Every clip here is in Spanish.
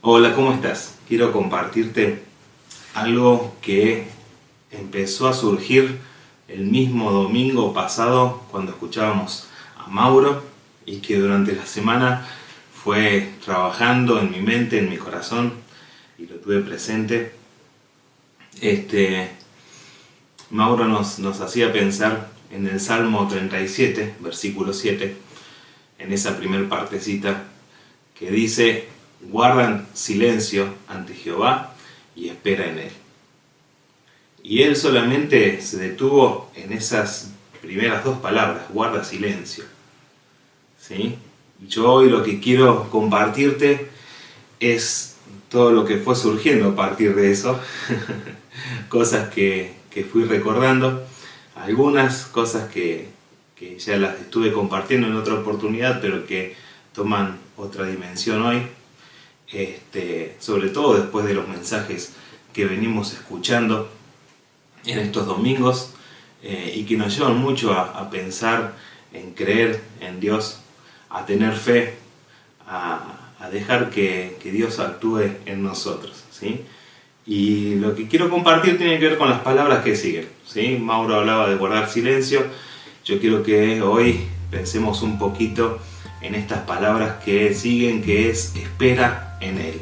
Hola, ¿cómo estás? Quiero compartirte algo que empezó a surgir el mismo domingo pasado cuando escuchábamos a Mauro y que durante la semana fue trabajando en mi mente, en mi corazón y lo tuve presente. Mauro nos hacía pensar en el Salmo 37, versículo 7, en esa primer partecita que dice: guardan silencio ante Jehová y espera en él. Y él solamente se detuvo en esas primeras dos palabras: guarda silencio. ¿Sí? Yo hoy lo que quiero compartirte es todo lo que fue surgiendo a partir de eso. Cosas que fui recordando, algunas cosas que ya las estuve compartiendo en otra oportunidad, pero que toman otra dimensión hoy. Sobre todo después de los mensajes que venimos escuchando en estos domingos y que nos llevan mucho a pensar en creer en Dios, a tener fe, a dejar que Dios actúe en nosotros, ¿sí? Y lo que quiero compartir tiene que ver con las palabras que siguen, ¿sí? Mauro hablaba de guardar silencio. Yo quiero que hoy pensemos un poquito en estas palabras que siguen, que es espera en él.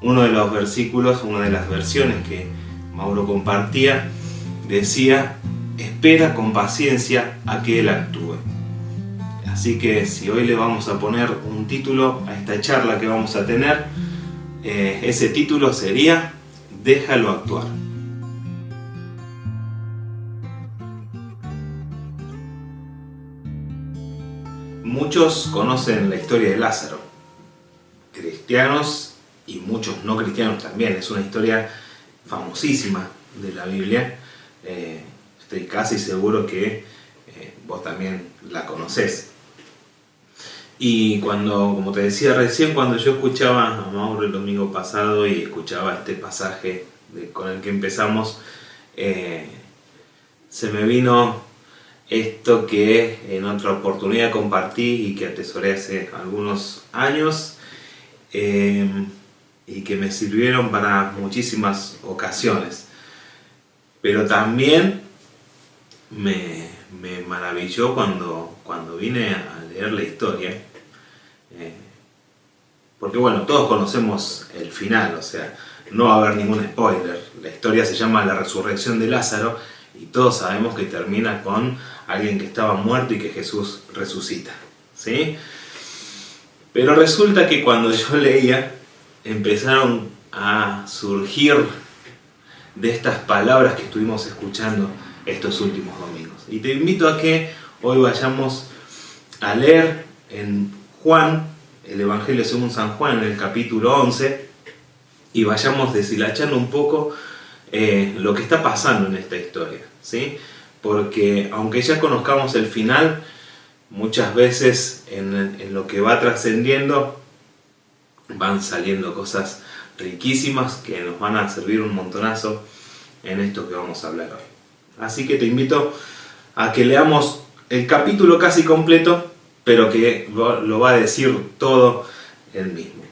Uno de los versículos, una de las versiones que Mauro compartía, decía: espera con paciencia a que él actúe. Así que si hoy le vamos a poner un título a esta charla que vamos a tener, ese título sería: déjalo actuar. Muchos conocen la historia de Lázaro, cristianos y muchos no cristianos también. Es una historia famosísima de la Biblia. Estoy casi seguro que vos también la conocés. Y como te decía recién, cuando yo escuchaba a Mauro el domingo pasado y escuchaba este pasaje con el que empezamos, se me vino esto que en otra oportunidad compartí y que atesoré hace algunos años, y que me sirvieron para muchísimas ocasiones. Pero también me maravilló cuando vine a leer la historia, porque bueno, todos conocemos el final, o sea, no va a haber ningún spoiler. La historia se llama La resurrección de Lázaro y todos sabemos que termina con alguien que estaba muerto y que Jesús resucita, ¿sí? Pero resulta que cuando yo leía, empezaron a surgir de estas palabras que estuvimos escuchando estos últimos domingos. Y te invito a que hoy vayamos a leer en Juan, el Evangelio según San Juan, en el capítulo 11, y vayamos deshilachando un poco lo que está pasando en esta historia, ¿sí? Porque aunque ya conozcamos el final, muchas veces en lo que va trascendiendo van saliendo cosas riquísimas que nos van a servir un montonazo en esto que vamos a hablar hoy. Así que te invito a que leamos el capítulo casi completo, pero que lo va a decir todo él mismo.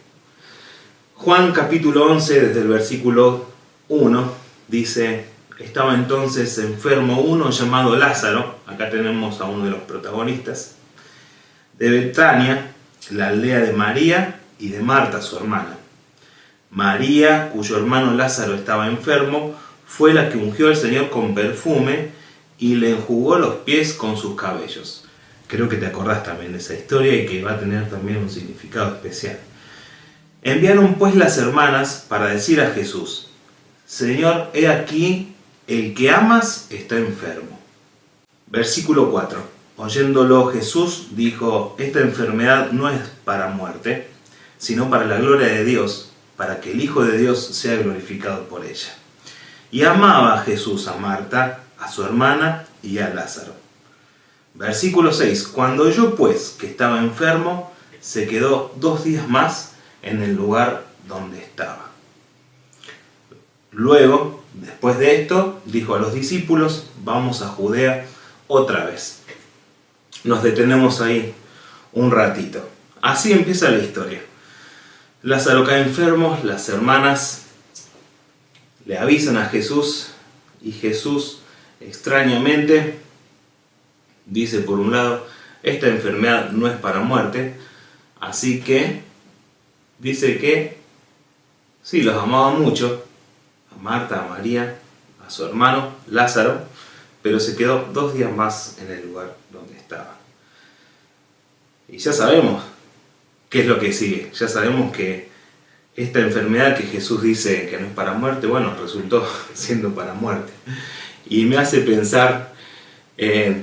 Juan capítulo 11, desde el versículo 1, dice: estaba entonces enfermo uno llamado Lázaro, acá tenemos a uno de los protagonistas, de Betania, la aldea de María y de Marta, su hermana. María, cuyo hermano Lázaro estaba enfermo, fue la que ungió al Señor con perfume y le enjugó los pies con sus cabellos. Creo que te acordás también de esa historia y que va a tener también un significado especial. Enviaron pues las hermanas para decir a Jesús: Señor, he aquí, el que amas está enfermo. Versículo 4. Oyéndolo Jesús dijo: esta enfermedad no es para muerte, sino para la gloria de Dios, para que el Hijo de Dios sea glorificado por ella. Y amaba Jesús a Marta, a su hermana y a Lázaro. Versículo 6. Cuando oyó pues que estaba enfermo, se quedó 2 días más en el lugar donde estaba. Luego, después de esto, dijo a los discípulos: vamos a Judea otra vez. Nos detenemos ahí un ratito. Así empieza la historia. Lázaro cae enfermo, las hermanas le avisan a Jesús y Jesús extrañamente dice por un lado, esta enfermedad no es para muerte, así que dice que sí, los amaba mucho, a Marta, a María, a su hermano Lázaro, pero se quedó 2 días más en el lugar donde estaba. Y ya sabemos qué es lo que sigue, ya sabemos que esta enfermedad que Jesús dice que no es para muerte, bueno, resultó siendo para muerte. Y me hace pensar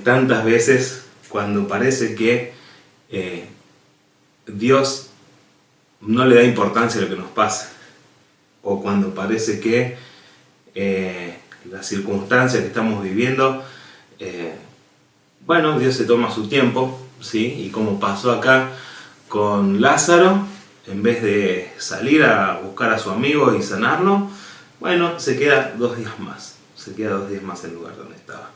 tantas veces cuando parece que Dios no le da importancia a lo que nos pasa, o cuando parece que las circunstancias que estamos viviendo, bueno, Dios se toma su tiempo, ¿sí? Y como pasó acá con Lázaro, en vez de salir a buscar a su amigo y sanarlo, bueno, se queda 2 días más, se queda 2 días más en el lugar donde estaba.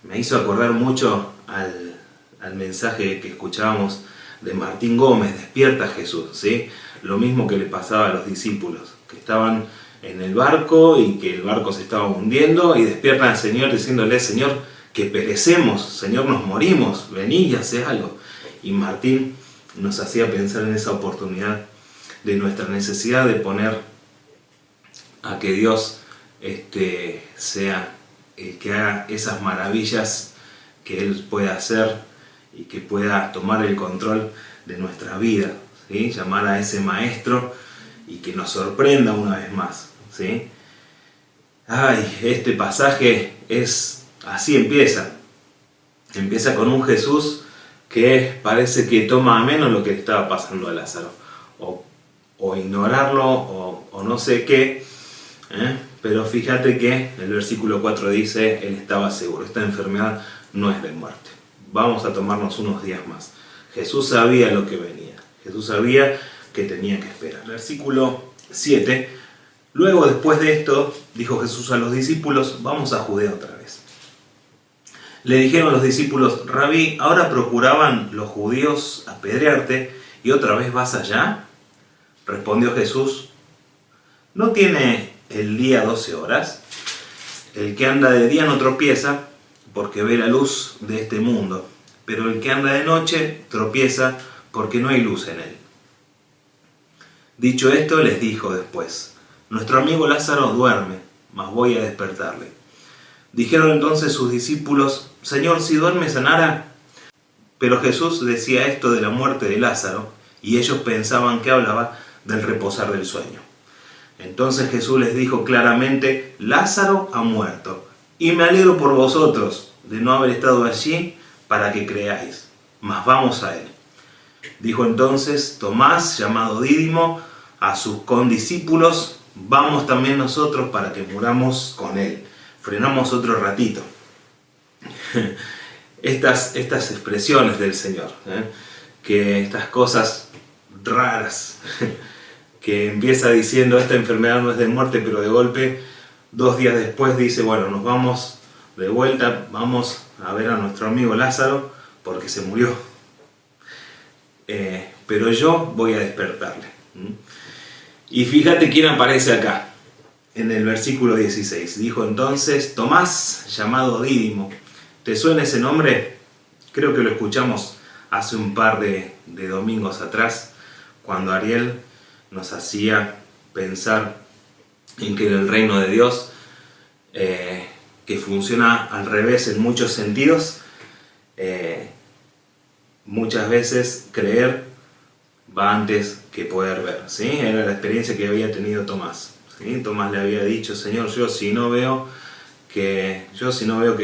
Me hizo acordar mucho al mensaje que escuchábamos de Martín Gómez, Despierta Jesús, ¿sí? Lo mismo que le pasaba a los discípulos, que estaban en el barco y que el barco se estaba hundiendo y despiertan al Señor diciéndole, Señor, que perecemos, Señor, nos morimos, vení y hacé algo. Y Martín nos hacía pensar en esa oportunidad de nuestra necesidad de poner a que Dios sea el que haga esas maravillas que Él pueda hacer y que pueda tomar el control de nuestra vida, ¿sí? Llamar a ese maestro y que nos sorprenda una vez más, ¿sí? Ay, este pasaje es así, empieza con un Jesús que parece que toma a menos lo que le estaba pasando a Lázaro, o ignorarlo, o no sé qué, pero fíjate que el versículo 4 dice, él estaba seguro, esta enfermedad no es de muerte, vamos a tomarnos unos días más. Jesús sabía lo que venía, Jesús sabía que tenía que esperar. Versículo 7, luego después de esto, dijo Jesús a los discípulos, vamos a Judea otra vez. Le dijeron los discípulos, Rabí, ahora procuraban los judíos apedrearte y otra vez vas allá. Respondió Jesús, ¿no tiene el día 12 horas? El que anda de día no tropieza porque ve la luz de este mundo, pero el que anda de noche tropieza porque no hay luz en él. Dicho esto, les dijo después, nuestro amigo Lázaro duerme, mas voy a despertarle. Dijeron entonces sus discípulos, Señor, si duerme sanará. Pero Jesús decía esto de la muerte de Lázaro, y ellos pensaban que hablaba del reposar del sueño. Entonces Jesús les dijo claramente, Lázaro ha muerto, y me alegro por vosotros de no haber estado allí para que creáis, mas vamos a él. Dijo entonces Tomás, llamado Dídimo, a sus condiscípulos, vamos también nosotros para que muramos con él. Frenamos otro ratito. Estas expresiones del Señor, que estas cosas raras, que empieza diciendo esta enfermedad no es de muerte, pero de golpe 2 días después dice, bueno, nos vamos de vuelta, vamos a ver a nuestro amigo Lázaro porque se murió. Pero yo voy a despertarle. Y fíjate quién aparece acá, en el versículo 16. Dijo entonces, Tomás, llamado Dídimo. ¿Te suena ese nombre? Creo que lo escuchamos hace un par de domingos atrás, cuando Ariel nos hacía pensar en que en el reino de Dios, que funciona al revés en muchos sentidos, muchas veces creer va antes que poder ver, ¿sí? Era la experiencia que había tenido Tomás, ¿sí? Tomás le había dicho, Señor, yo si no veo que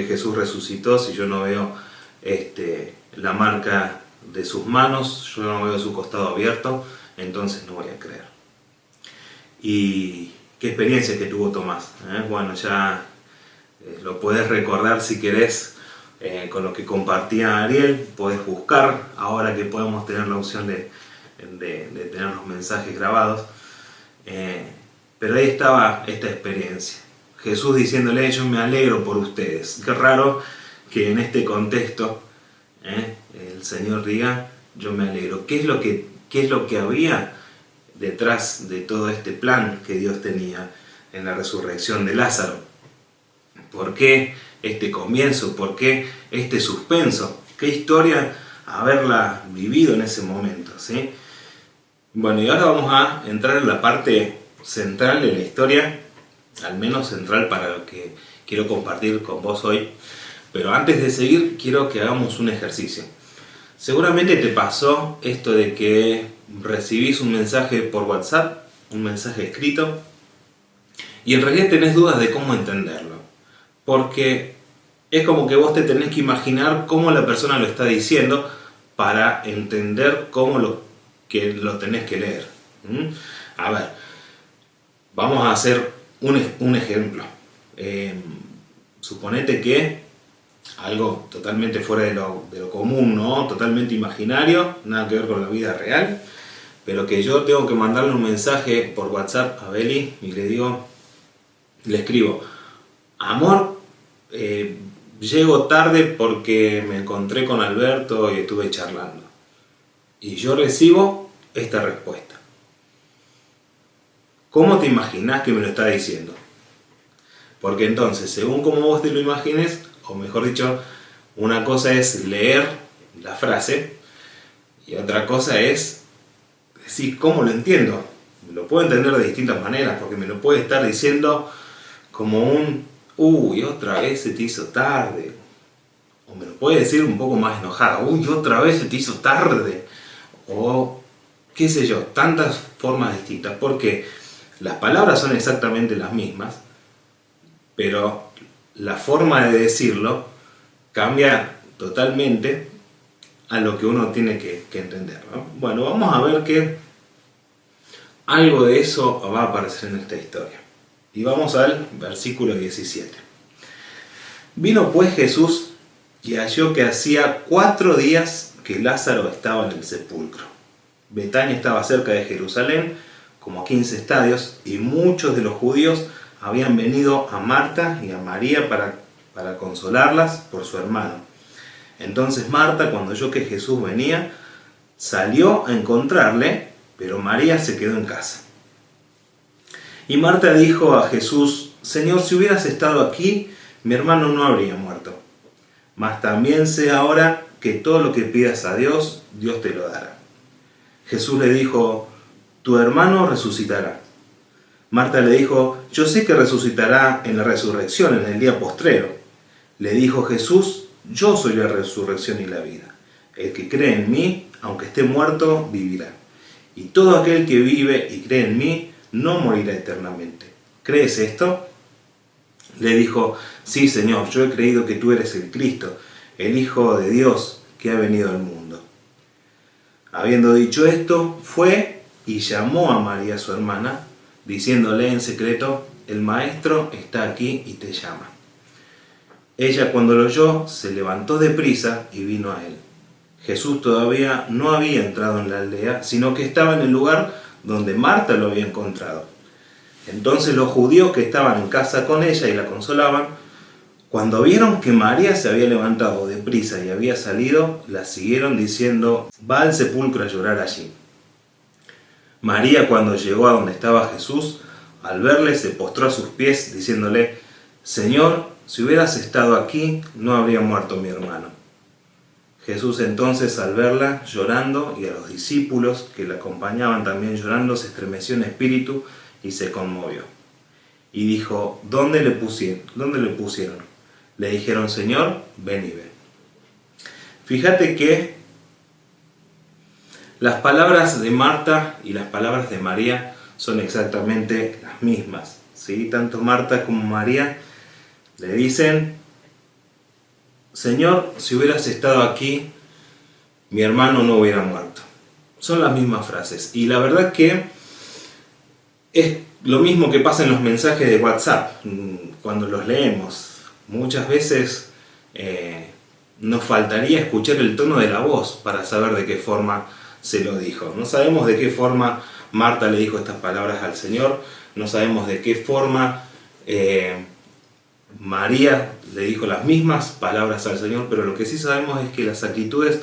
Jesús resucitó, si yo no veo la marca de sus manos, yo no veo su costado abierto, entonces no voy a creer. Y qué experiencia que tuvo Tomás, Bueno, ya lo puedes recordar si querés con lo que compartía Ariel, podés buscar ahora que podemos tener la opción de tener los mensajes grabados, pero ahí estaba esta experiencia. Jesús diciéndole, yo me alegro por ustedes. Qué raro que en este contexto el Señor diga, yo me alegro. ¿Qué es lo que había detrás de todo este plan que Dios tenía en la resurrección de Lázaro? ¿Por qué este comienzo? ¿Por qué este suspenso? ¿Qué historia haberla vivido en ese momento? ¿Sí? Bueno, y ahora vamos a entrar en la parte central de la historia, al menos central para lo que quiero compartir con vos hoy. Pero antes de seguir, quiero que hagamos un ejercicio. Seguramente te pasó esto de que recibís un mensaje por WhatsApp, un mensaje escrito, y en realidad tenés dudas de cómo entenderlo. Porque es como que vos te tenés que imaginar cómo la persona lo está diciendo para entender cómo lo tenés que leer. A ver, vamos a hacer un ejemplo. Suponete que algo totalmente fuera de lo común, ¿no? Totalmente imaginario, nada que ver con la vida real, pero que yo tengo que mandarle un mensaje por WhatsApp a Beli y le escribo: amor, llego tarde porque me encontré con Alberto y estuve charlando. Y yo recibo esta respuesta. ¿Cómo te imaginás que me lo está diciendo? Porque entonces, según como vos te lo imagines, o mejor dicho, una cosa es leer la frase y otra cosa es decir cómo lo entiendo. Lo puedo entender de distintas maneras, porque me lo puede estar diciendo como uy, otra vez se te hizo tarde. O me lo puede decir un poco más enojado: uy, otra vez se te hizo tarde. O qué sé yo, tantas formas distintas, porque las palabras son exactamente las mismas, pero la forma de decirlo cambia totalmente a lo que uno tiene que entender, ¿no? Bueno, vamos a ver que algo de eso va a aparecer en esta historia. Y vamos al versículo 17. Vino pues Jesús y halló que hacía 4 días que Lázaro estaba en el sepulcro. Betania estaba cerca de Jerusalén, como a 15 estadios, y muchos de los judíos habían venido a Marta y a María para consolarlas por su hermano. Entonces Marta, cuando oyó que Jesús venía, salió a encontrarle, pero María se quedó en casa. Y Marta dijo a Jesús: Señor, si hubieras estado aquí, mi hermano no habría muerto. Mas también sé ahora que todo lo que pidas a Dios, Dios te lo dará. Jesús le dijo: tu hermano resucitará. Marta le dijo: yo sé que resucitará en la resurrección, en el día postrero. Le dijo Jesús: yo soy la resurrección y la vida. El que cree en mí, aunque esté muerto, vivirá. Y todo aquel que vive y cree en mí, no morirá eternamente. ¿Crees esto? Le dijo: sí, Señor, yo he creído que tú eres el Cristo, el Hijo de Dios que ha venido al mundo. Habiendo dicho esto, fue y llamó a María su hermana, diciéndole en secreto: el Maestro está aquí y te llama. Ella, cuando lo oyó, se levantó deprisa y vino a él. Jesús todavía no había entrado en la aldea, sino que estaba en el lugar donde Marta lo había encontrado. Entonces los judíos que estaban en casa con ella y la consolaban, cuando vieron que María se había levantado deprisa y había salido, la siguieron diciendo: va al sepulcro a llorar allí. María, cuando llegó a donde estaba Jesús, al verle se postró a sus pies, diciéndole: Señor, si hubieras estado aquí, no habría muerto mi hermano. Jesús entonces, al verla llorando, y a los discípulos que la acompañaban también llorando, se estremeció en espíritu y se conmovió. Y dijo: ¿Dónde le pusieron? Le dijeron: Señor, ven y ve. Fíjate que las palabras de Marta y las palabras de María son exactamente las mismas, ¿sí? Tanto Marta como María le dicen: Señor, si hubieras estado aquí, mi hermano no hubiera muerto. Son las mismas frases. Y la verdad que es lo mismo que pasa en los mensajes de WhatsApp cuando los leemos. Muchas veces nos faltaría escuchar el tono de la voz para saber de qué forma se lo dijo. No sabemos de qué forma Marta le dijo estas palabras al Señor, no sabemos de qué forma María le dijo las mismas palabras al Señor, pero lo que sí sabemos es que las actitudes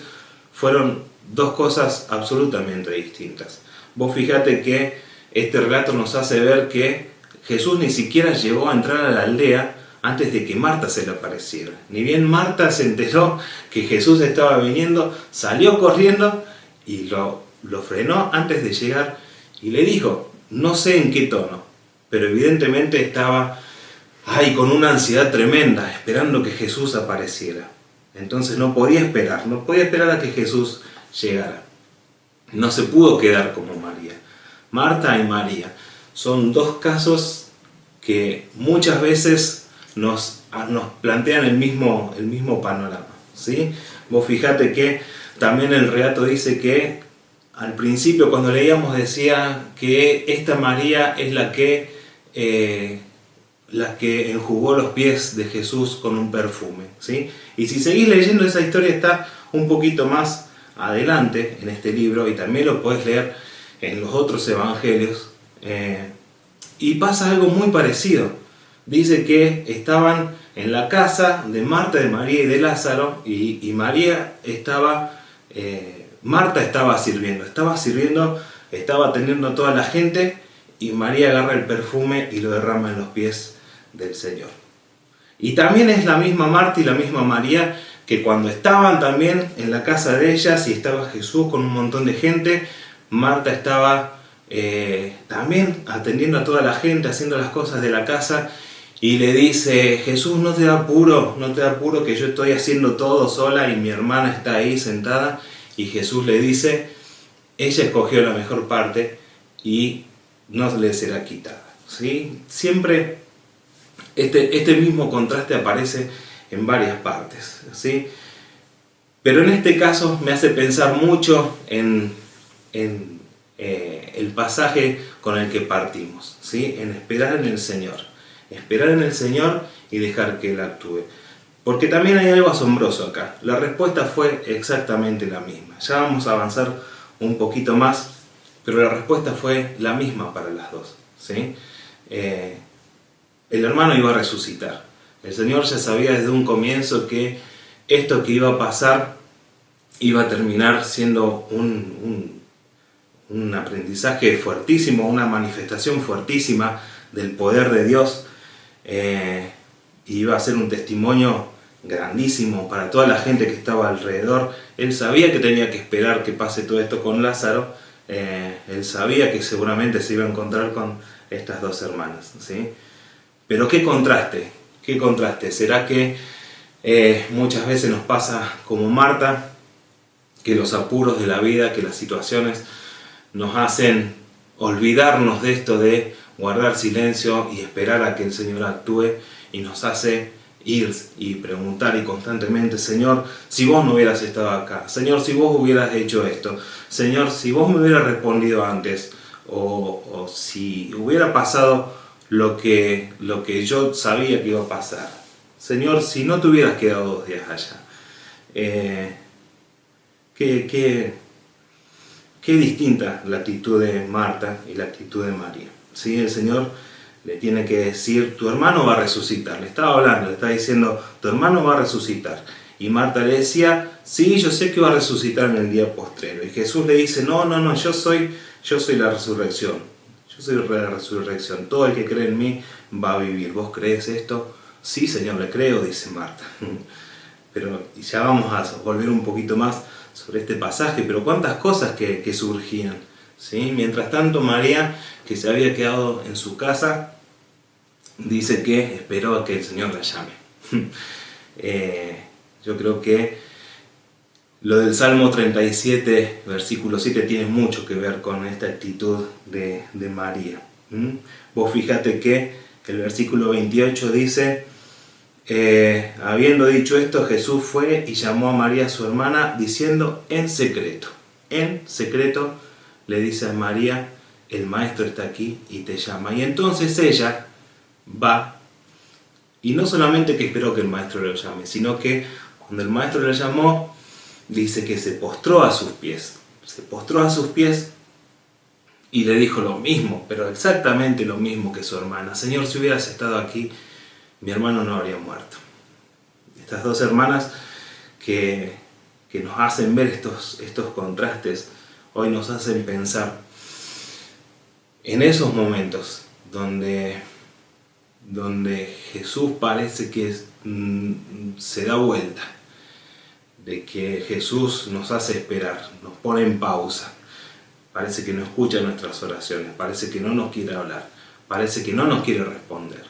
fueron dos cosas absolutamente distintas. Vos fíjate que este relato nos hace ver que Jesús ni siquiera llegó a entrar a la aldea antes de que Marta se le apareciera. Ni bien Marta se enteró que Jesús estaba viniendo, salió corriendo y lo frenó antes de llegar y le dijo, no sé en qué tono, pero evidentemente estaba con una ansiedad tremenda, esperando que Jesús apareciera. Entonces no podía esperar a que Jesús llegara. No se pudo quedar como María. Marta y María son dos casos que muchas veces nos plantean el mismo panorama, ¿sí? Vos fijate que también el relato dice que al principio cuando leíamos decía que esta María es la que enjugó los pies de Jesús con un perfume, ¿sí? Y si seguís leyendo esa historia está un poquito más adelante en este libro y también lo podés leer en los otros evangelios y pasa algo muy parecido. Dice que estaban en la casa de Marta, de María y de Lázaro y Marta estaba sirviendo, estaba atendiendo a toda la gente y María agarra el perfume y lo derrama en los pies del Señor. Y también es la misma Marta y la misma María que cuando estaban también en la casa de ellas y estaba Jesús con un montón de gente, Marta estaba también atendiendo a toda la gente, haciendo las cosas de la casa y le dice, Jesús, no te da apuro que yo estoy haciendo todo sola y mi hermana está ahí sentada. Y Jesús le dice, ella escogió la mejor parte y no le será quitada, ¿sí? Siempre este mismo contraste aparece en varias partes, ¿sí? Pero en este caso me hace pensar mucho en el pasaje con el que partimos, ¿sí? En esperar en el Señor y dejar que Él actúe. Porque también hay algo asombroso acá. La respuesta fue exactamente la misma. Ya vamos a avanzar un poquito más, pero la respuesta fue la misma para las dos, ¿sí? El hermano iba a resucitar. El Señor ya sabía desde un comienzo que esto que iba a pasar iba a terminar siendo un aprendizaje fuertísimo, una manifestación fuertísima del poder de Dios. Y iba a ser un testimonio grandísimo para toda la gente que estaba alrededor. Él sabía que tenía que esperar que pase todo esto con Lázaro. Él sabía que seguramente se iba a encontrar con estas dos hermanas, ¿sí? Pero qué contraste. ¿Será que muchas veces nos pasa como Marta, que los apuros de la vida, que las situaciones nos hacen olvidarnos de esto de guardar silencio y esperar a que el Señor actúe y nos hace ir y preguntar y constantemente, Señor, si vos no hubieras estado acá, Señor, si vos hubieras hecho esto, Señor, si vos me hubieras respondido antes, o si hubiera pasado lo que yo sabía que iba a pasar, Señor, si no te hubieras quedado 2 días allá. Qué distinta la actitud de Marta y la actitud de María, ¿sí? El Señor le tiene que decir, tu hermano va a resucitar. Le estaba hablando, le estaba diciendo, tu hermano va a resucitar. Y Marta le decía, sí, yo sé que va a resucitar en el día postrero. Y Jesús le dice, no, yo soy la resurrección. Yo soy la resurrección. Todo el que cree en mí va a vivir. ¿Vos crees esto? Sí, Señor, le creo, dice Marta. Pero ya vamos a volver un poquito más sobre este pasaje, pero cuántas cosas que surgían, ¿sí? Mientras tanto, María, que se había quedado en su casa, dice que esperó a que el Señor la llame. Yo creo que lo del Salmo 37, versículo 7, tiene mucho que ver con esta actitud de María. Vos fíjate que el versículo 28 dice, habiendo dicho esto, Jesús fue y llamó a María su hermana, diciendo en secreto le dice a María, el maestro está aquí y te llama. Y entonces ella va, y no solamente que esperó que el maestro lo llame, sino que cuando el maestro lo llamó, dice que se postró a sus pies y le dijo lo mismo, pero exactamente lo mismo que su hermana. Señor, si hubieras estado aquí, mi hermano no habría muerto. Estas dos hermanas que nos hacen ver estos contrastes, hoy nos hacen pensar En esos momentos donde Jesús parece que se da vuelta, de que Jesús nos hace esperar, nos pone en pausa, parece que no escucha nuestras oraciones, parece que no nos quiere hablar, parece que no nos quiere responder.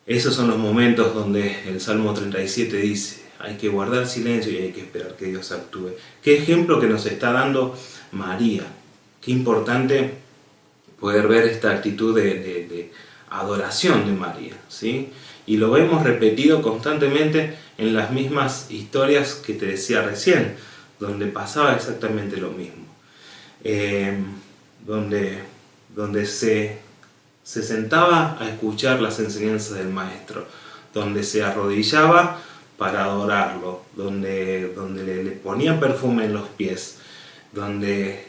Esos son los momentos donde el Salmo 37 dice, hay que guardar silencio y hay que esperar que Dios actúe. Qué ejemplo que nos está dando María. Qué importante poder ver esta actitud de adoración de María, ¿sí? Y lo vemos repetido constantemente en las mismas historias que te decía recién, donde pasaba exactamente lo mismo. Donde se sentaba a escuchar las enseñanzas del maestro, donde se arrodillaba para adorarlo, donde le ponían perfume en los pies, donde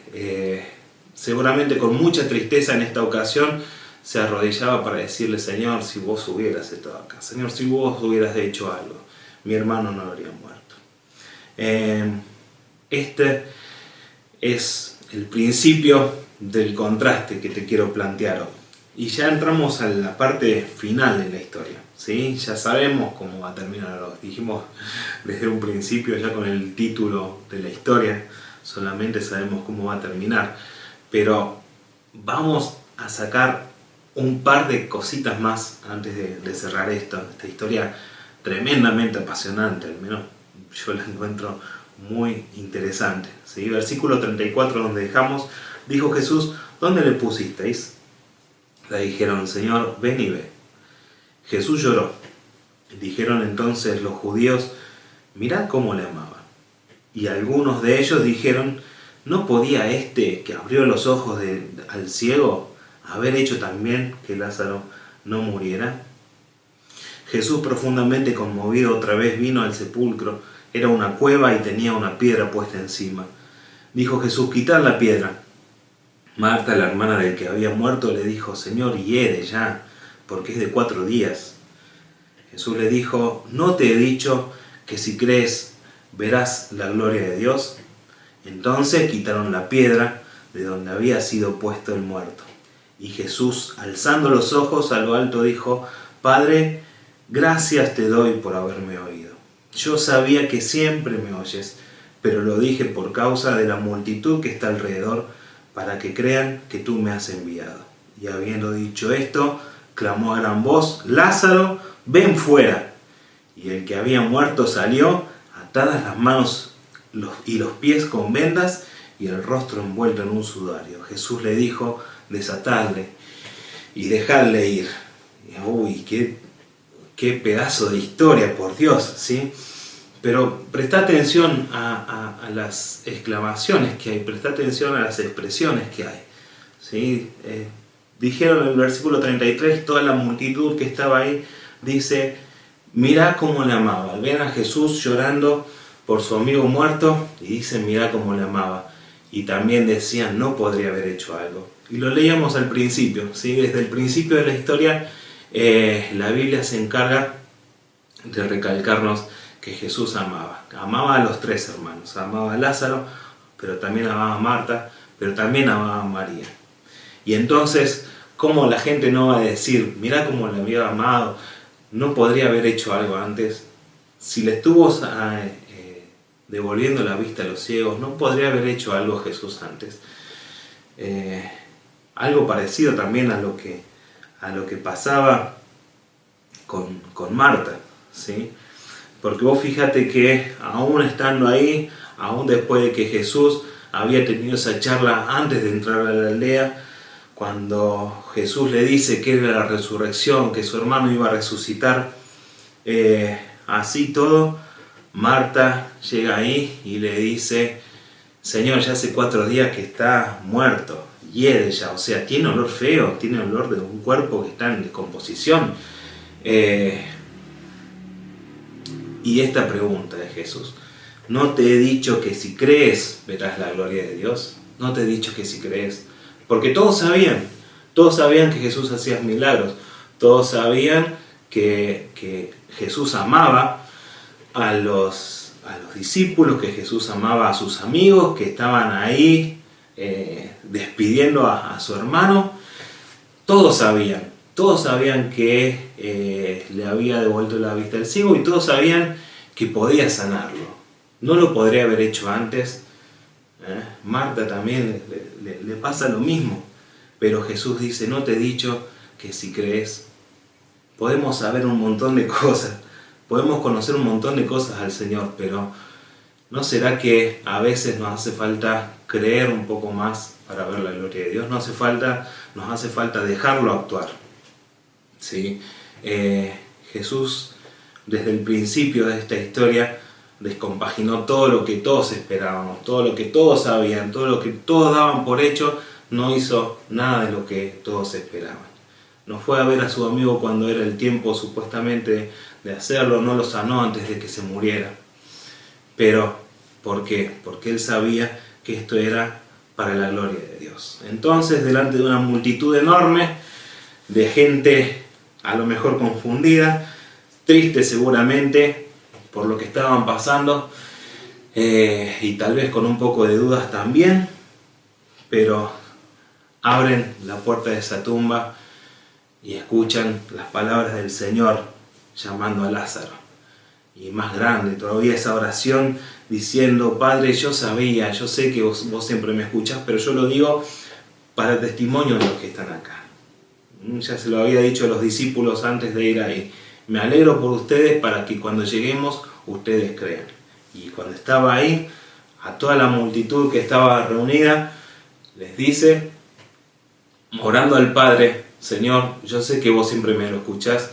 seguramente con mucha tristeza en esta ocasión se arrodillaba para decirle, Señor, si vos hubieras estado acá, Señor, si vos hubieras hecho algo, mi hermano no habría muerto. Este es el principio del contraste que te quiero plantear hoy. Y ya entramos a la parte final de la historia, ¿sí? Ya sabemos cómo va a terminar, lo dijimos desde un principio ya con el título de la historia, solamente sabemos cómo va a terminar, pero vamos a sacar un par de cositas más antes de cerrar esta historia tremendamente apasionante, al menos yo la encuentro muy interesante, ¿sí? Versículo 34 donde dejamos, dijo Jesús, ¿dónde le pusisteis? Le dijeron, Señor, ven y ve. Jesús lloró. Dijeron entonces los judíos, mirad cómo le amaba. Y algunos de ellos dijeron, ¿no podía este que abrió los ojos al ciego haber hecho también que Lázaro no muriera? Jesús, profundamente conmovido, otra vez vino al sepulcro. Era una cueva y tenía una piedra puesta encima. Dijo Jesús, quitad la piedra. Marta, la hermana del que había muerto, le dijo, Señor, hiede ya, porque es de 4 días. Jesús le dijo, ¿no te he dicho que si crees verás la gloria de Dios? Entonces quitaron la piedra de donde había sido puesto el muerto. Y Jesús, alzando los ojos a lo alto, dijo, Padre, gracias te doy por haberme oído. Yo sabía que siempre me oyes, pero lo dije por causa de la multitud que está alrededor, para que crean que tú me has enviado. Y habiendo dicho esto, clamó a gran voz, Lázaro, ven fuera. Y el que había muerto salió, atadas las manos y los pies con vendas, y el rostro envuelto en un sudario. Jesús le dijo, desatadle y dejadle ir. Y, uy, qué pedazo de historia, por Dios, ¿sí? Pero presta atención a las exclamaciones que hay, presta atención a las expresiones que hay, ¿sí? Dijeron en el versículo 33, toda la multitud que estaba ahí, dice, mirá cómo le amaba. Ven a Jesús llorando por su amigo muerto y dicen, mirá cómo le amaba. Y también decían, no podría haber hecho algo. Y lo leíamos al principio, ¿sí? Desde el principio de la historia, la Biblia se encarga de recalcarnos que Jesús amaba a los 3 hermanos, amaba a Lázaro, pero también amaba a Marta, pero también amaba a María. Y entonces, ¿cómo la gente no va a decir, mirá cómo le había amado, no podría haber hecho algo antes? Si le estuvo devolviendo la vista a los ciegos, ¿no podría haber hecho algo Jesús antes? Algo parecido también a lo que pasaba con Marta, ¿sí? Porque vos fíjate que aún estando ahí, aún después de que Jesús había tenido esa charla antes de entrar a la aldea, cuando Jesús le dice que era la resurrección, que su hermano iba a resucitar, así todo, Marta llega ahí y le dice, Señor, ya hace 4 días que está muerto, hiede ya, o sea, tiene olor feo, tiene olor de un cuerpo que está en descomposición. Y esta pregunta de Jesús, ¿no te he dicho que si crees verás la gloria de Dios? ¿No te he dicho que si crees? Porque todos sabían que Jesús hacía milagros, todos sabían que Jesús amaba a los discípulos, que Jesús amaba a sus amigos que estaban ahí despidiendo a su hermano. Todos sabían que le había devuelto la vista al ciego y todos sabían que podía sanarlo. No lo podría haber hecho antes. Marta también le pasa lo mismo. Pero Jesús dice, no te he dicho que si crees. Podemos saber un montón de cosas, podemos conocer un montón de cosas al Señor, pero ¿no será que a veces nos hace falta creer un poco más para ver la gloria de Dios? Nos hace falta dejarlo actuar. ¿Sí? Jesús, desde el principio de esta historia, descompaginó todo lo que todos esperábamos, todo lo que todos sabían, todo lo que todos daban por hecho. No hizo nada de lo que todos esperaban. No fue a ver a su amigo cuando era el tiempo supuestamente de hacerlo, no lo sanó antes de que se muriera. Pero, ¿por qué? Porque él sabía que esto era para la gloria de Dios. Entonces, delante de una multitud enorme de gente a lo mejor confundida, triste seguramente por lo que estaban pasando, y tal vez con un poco de dudas también, pero abren la puerta de esa tumba y escuchan las palabras del Señor llamando a Lázaro. Y más grande todavía esa oración diciendo, Padre, yo sé que vos siempre me escuchás, pero yo lo digo para testimonio de los que están acá. Ya se lo había dicho a los discípulos antes de ir ahí. Me alegro por ustedes para que cuando lleguemos ustedes crean. Y cuando estaba ahí, a toda la multitud que estaba reunida, les dice, orando al Padre, Señor, yo sé que vos siempre me lo escuchás,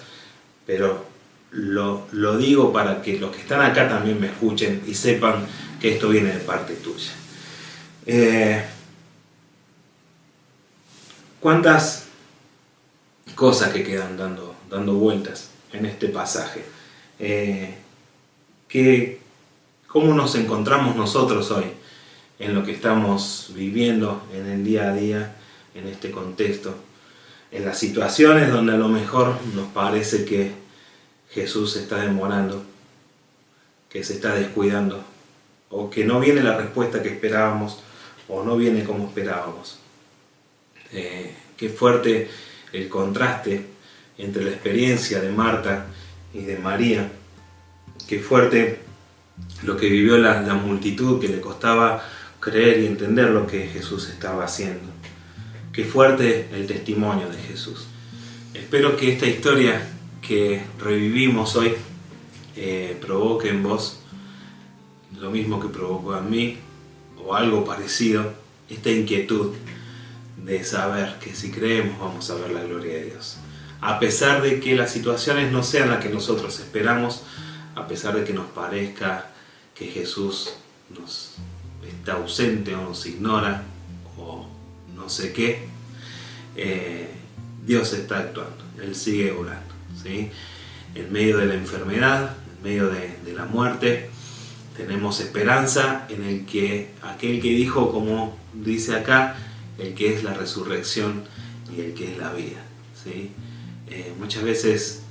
pero lo digo para que los que están acá también me escuchen y sepan que esto viene de parte tuya. ¿Cuántas cosas que quedan dando vueltas en este pasaje? ¿Cómo nos encontramos nosotros hoy en lo que estamos viviendo en el día a día, en este contexto? En las situaciones donde a lo mejor nos parece que Jesús se está demorando, que se está descuidando, o que no viene la respuesta que esperábamos, o no viene como esperábamos. Qué fuerte el contraste entre la experiencia de Marta y de María. Qué fuerte lo que vivió la multitud, que le costaba creer y entender lo que Jesús estaba haciendo. Qué fuerte el testimonio de Jesús. Espero que esta historia que revivimos hoy provoque en vos lo mismo que provocó en mí, o algo parecido, esta inquietud de saber que si creemos vamos a ver la gloria de Dios. A pesar de que las situaciones no sean las que nosotros esperamos, a pesar de que nos parezca que Jesús nos está ausente o nos ignora o no sé qué, Dios está actuando, Él sigue orando, ¿sí? En medio de la enfermedad, en medio de la muerte, tenemos esperanza en el que aquel que dijo, como dice acá, el que es la resurrección y el que es la vida, ¿sí? Muchas veces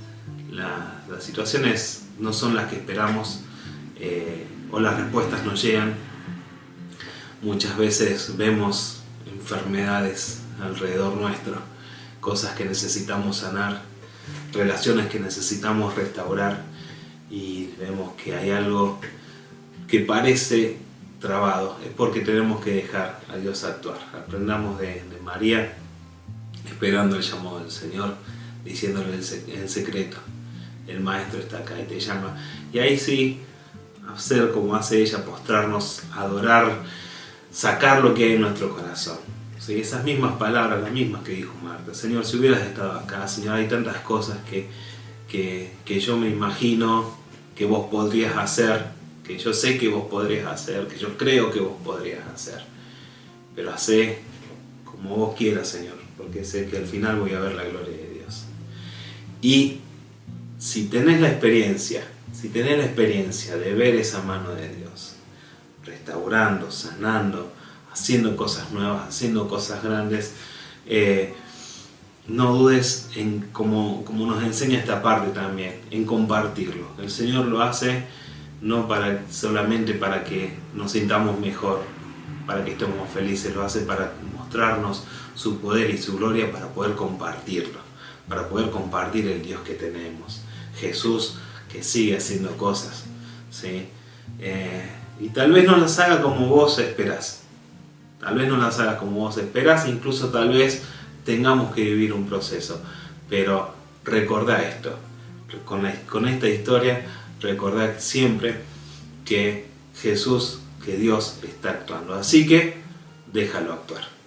las situaciones no son las que esperamos, o las respuestas no llegan. Muchas veces vemos enfermedades alrededor nuestro, cosas que necesitamos sanar, relaciones que necesitamos restaurar, y vemos que hay algo que parece trabado. Es porque tenemos que dejar a Dios actuar. Aprendamos de María, esperando el llamado del Señor, diciéndole en secreto, el Maestro está acá y te llama. Y ahí sí, hacer como hace ella, postrarnos, adorar, sacar lo que hay en nuestro corazón. ¿Sí? Esas mismas palabras, las mismas que dijo Marta. Señor, si hubieras estado acá, Señor, hay tantas cosas que yo me imagino que vos podrías hacer, que yo sé que vos podrías hacer, que yo creo que vos podrías hacer. Pero hacé como vos quieras, Señor, porque sé que al final voy a ver la gloria de Dios. Y si tenés la experiencia de ver esa mano de Dios, restaurando, sanando, haciendo cosas nuevas, haciendo cosas grandes, no dudes en, como nos enseña esta parte también, en compartirlo. El Señor lo hace no solamente para que nos sintamos mejor, para que estemos felices, lo hace para mostrarnos su poder y su gloria, para poder compartirlo, para poder compartir el Dios que tenemos. Jesús que sigue haciendo cosas, ¿sí? Y tal vez no las haga como vos esperás. Tal vez no las hagas como vos esperás, incluso tal vez tengamos que vivir un proceso. Pero recordá esto, con esta historia, recordá siempre que Jesús, que Dios está actuando. Así que déjalo actuar.